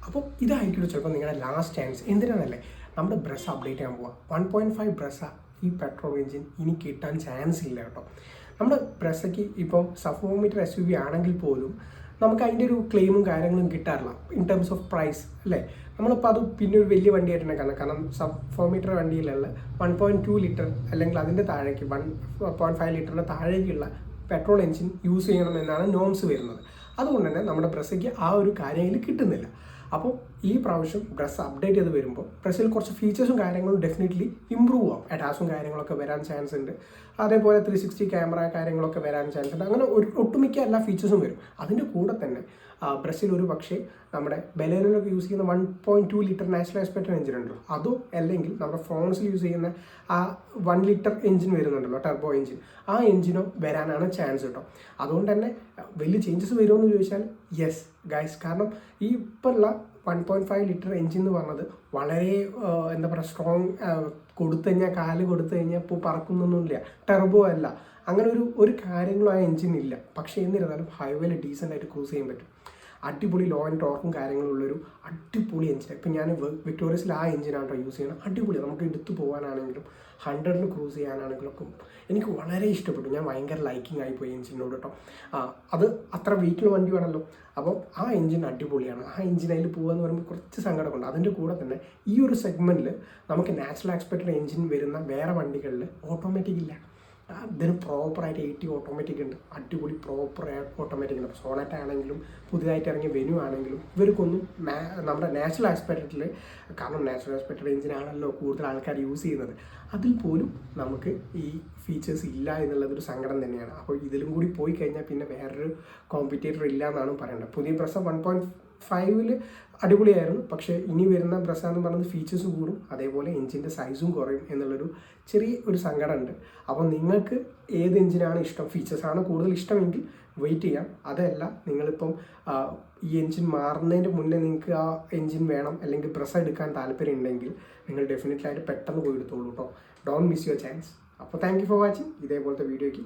അപ്പോൾ ഇതായിരിക്കും ചിലപ്പോൾ നിങ്ങളുടെ ലാസ്റ്റ് ചാൻസ്. എന്തിനാണല്ലേ, നമ്മുടെ ബ്രഷ് അപ്ഡേറ്റ് ചെയ്യാൻ പോവാം. 1.5 ബ്രഷ ഈ പെട്രോൾ എഞ്ചിൻ ഇനി കിട്ടാൻ ചാൻസ് ഇല്ല കേട്ടോ. നമ്മുടെ ബ്രഷയ്ക്ക് ഇപ്പം സബ്ഫോമീറ്റർ SUV ആണെങ്കിൽ പോലും നമുക്ക് അതിൻ്റെ ഒരു ക്ലെയിമും കാര്യങ്ങളും കിട്ടാറില്ല ഇൻ ടേംസ് ഓഫ് പ്രൈസ് അല്ലേ. നമ്മളിപ്പോൾ അത് പിന്നെ ഒരു വലിയ വണ്ടിയായിട്ട് തന്നെ കാണാം. കാരണം സബ്ഫോമീറ്റർ വണ്ടിയിലുള്ള 1.2 ലിറ്റർ അല്ലെങ്കിൽ അതിൻ്റെ താഴേക്ക് 1.5 ലിറ്ററിൻ്റെ താഴേക്കുള്ള പെട്രോൾ എഞ്ചിൻ യൂസ് ചെയ്യണമെന്നാണ് നോംസ് വരുന്നത്. അതുകൊണ്ട് തന്നെ നമ്മുടെ ബ്രഷയ്ക്ക് ആ ഒരു കാര്യത്തിൽ കിട്ടുന്നില്ല. അപ്പോൾ ഈ പ്രാവശ്യം ബ്രഷ് അപ്ഡേറ്റ് ചെയ്ത് വരുമ്പോൾ ബ്രഷിൽ കുറച്ച് ഫീച്ചേഴ്സും കാര്യങ്ങളും ഡെഫിനറ്റ്ലി ഇമ്പ്രൂവ് ആവും. അഡാസും കാര്യങ്ങളൊക്കെ വരാൻ ചാൻസ് ഉണ്ട്. അതേപോലെ 360 ക്യാമറ കാര്യങ്ങളൊക്കെ വരാൻ ചാൻസ് ഉണ്ട്. അങ്ങനെ ഒട്ടുമിക്ക എല്ലാ ഫീച്ചേഴ്സും വരും. അതിൻ്റെ കൂടെ തന്നെ ബ്രഷിൽ ഒരു പക്ഷേ നമ്മുടെ ബലേനോയിലൊക്കെ യൂസ് ചെയ്യുന്ന 1.2 ലിറ്റർ നാച്ചുറൽ ആസ്പെക്ട് എഞ്ചിൻ ഉണ്ടല്ലോ, അതോ അല്ലെങ്കിൽ നമ്മുടെ ഫ്രോൺസിൽ യൂസ് ചെയ്യുന്ന ആ 1 ലിറ്റർ എഞ്ചിൻ വരുന്നുണ്ടല്ലോ, ടർബോ എഞ്ചിൻ, ആ എഞ്ചിനോ വരാനാണ് ചാൻസ് കേട്ടോ. അതുകൊണ്ട് തന്നെ വലിയ ചേഞ്ചസ് വരുമോ എന്ന് ചോദിച്ചാൽ യെസ് ഗൈസ്. കാരണം ഈ ഇപ്പോഴുള്ള 1.5 ലിറ്റർ എഞ്ചിൻ എന്ന് പറഞ്ഞത് വളരെ എന്താ പറയുക സ്ട്രോങ്, കൊടുത്തു കഴിഞ്ഞാൽ കാല് കൊടുത്തു കഴിഞ്ഞാൽ ഇപ്പോൾ പറക്കുന്നൊന്നുമില്ല, ടെർബോ അല്ല, അങ്ങനെ ഒരു കാര്യങ്ങളും ആ എഞ്ചിൻ ഇല്ല. പക്ഷേ എന്നിരുന്നാലും ഹൈവേയിൽ ഡീസൻ്റ് ആയിട്ട് ക്രൂസ് ചെയ്യാൻ പറ്റും. അടിപൊളി ലോ ആൻഡ് ടോർക്കും കാര്യങ്ങളുള്ളൊരു അടിപൊളി എഞ്ചിൻ. ഇപ്പം ഞാൻ വിക്ടോറിയസിൽ ആ എഞ്ചിനാണ് യൂസ് ചെയ്യുന്നത്. അടിപൊളി, നമുക്ക് എടുത്തു പോകാനാണെങ്കിലും 100-ൽ ക്രൂസ് ചെയ്യാനാണെങ്കിലൊക്കെ എനിക്ക് വളരെ ഇഷ്ടപ്പെട്ടു. ഞാൻ ഭയങ്കര ലൈക്കിംഗ് ആയിപ്പോയി എഞ്ചിനോട് കേട്ടോ. അത് അത്ര വെയിറ്റുള്ള വണ്ടി വേണമല്ലോ. അപ്പോൾ ആ എഞ്ചിൻ അടിപൊളിയാണ്. ആ എഞ്ചിൻ അതിൽ പോകുക എന്ന് പറയുമ്പോൾ കുറച്ച് സങ്കടമുണ്ട്. അതിൻ്റെ കൂടെ തന്നെ ഈ ഒരു സെഗ്മെൻറ്റിൽ നമുക്ക് നാച്ചുറൽ ആസ്പെക്റ്റഡ് എഞ്ചിൻ വരുന്ന വേറെ വണ്ടികളിൽ ഓട്ടോമാറ്റിക് ഇല്ല. ഇതിന് പ്രോപ്പറായിട്ട് 80 ഓട്ടോമാറ്റിക് ഉണ്ട്. അടിപൊളി പ്രോപ്പർ ഓട്ടോമാറ്റിക് ഉണ്ട്. സോണറ്റ് ആണെങ്കിലും പുതിയതായിട്ട് ഇറങ്ങിയ വെന്യൂ ആണെങ്കിലും ഇവർക്കൊന്നും നമ്മുടെ നാച്ചുറൽ ആസ്പെക്റ്റിൽ, കാരണം നാച്ചുറൽ ആസ്പെക്റ്റഡ് എഞ്ചിനാണല്ലോ കൂടുതൽ ആൾക്കാർ യൂസ് ചെയ്യുന്നത്, അതിൽ പോലും നമുക്ക് ഈ ഫീച്ചേഴ്സ് ഇല്ല എന്നുള്ളതൊരു സങ്കടം തന്നെയാണ്. അപ്പോൾ ഇതിലും കൂടി പോയി കഴിഞ്ഞാൽ പിന്നെ വേറൊരു കോമ്പറ്റേറ്റർ ഇല്ല എന്നാണ് പറയേണ്ടത്. പുതിയ ബ്രസ 1.5-ൽ അടിപൊളിയായിരുന്നു. പക്ഷേ ഇനി വരുന്ന ബ്രസ എന്ന് പറയുന്നത് ഫീച്ചേഴ്സ് കൂടും, അതേപോലെ എഞ്ചിൻ്റെ സൈസും കുറയും എന്നുള്ളൊരു ചെറിയ ഒരു സങ്കടമുണ്ട്. അപ്പോൾ നിങ്ങൾക്ക് ഏത് എഞ്ചിനാണ് ഇഷ്ടം, ഫീച്ചേഴ്സാണ് കൂടുതൽ ഇഷ്ടമെങ്കിൽ വെയിറ്റ് ചെയ്യാം. അതല്ല, നിങ്ങളിപ്പം ഈ എഞ്ചിൻ മാറുന്നതിൻ്റെ മുന്നേ നിങ്ങൾക്ക് ആ എഞ്ചിൻ വേണം അല്ലെങ്കിൽ ബ്രസ എടുക്കാൻ താല്പര്യം ഉണ്ടെങ്കിൽ നിങ്ങൾ ഡെഫിനറ്റ്ലി ആയിട്ട് പെട്ടെന്ന് പോയി എടുത്തോളൂ കേട്ടോ. Don't miss your chance. അപ്പോൾ താങ്ക് യു ഫോർ വാച്ചിങ്. ഇതേപോലത്തെ വീഡിയോയ്ക്ക്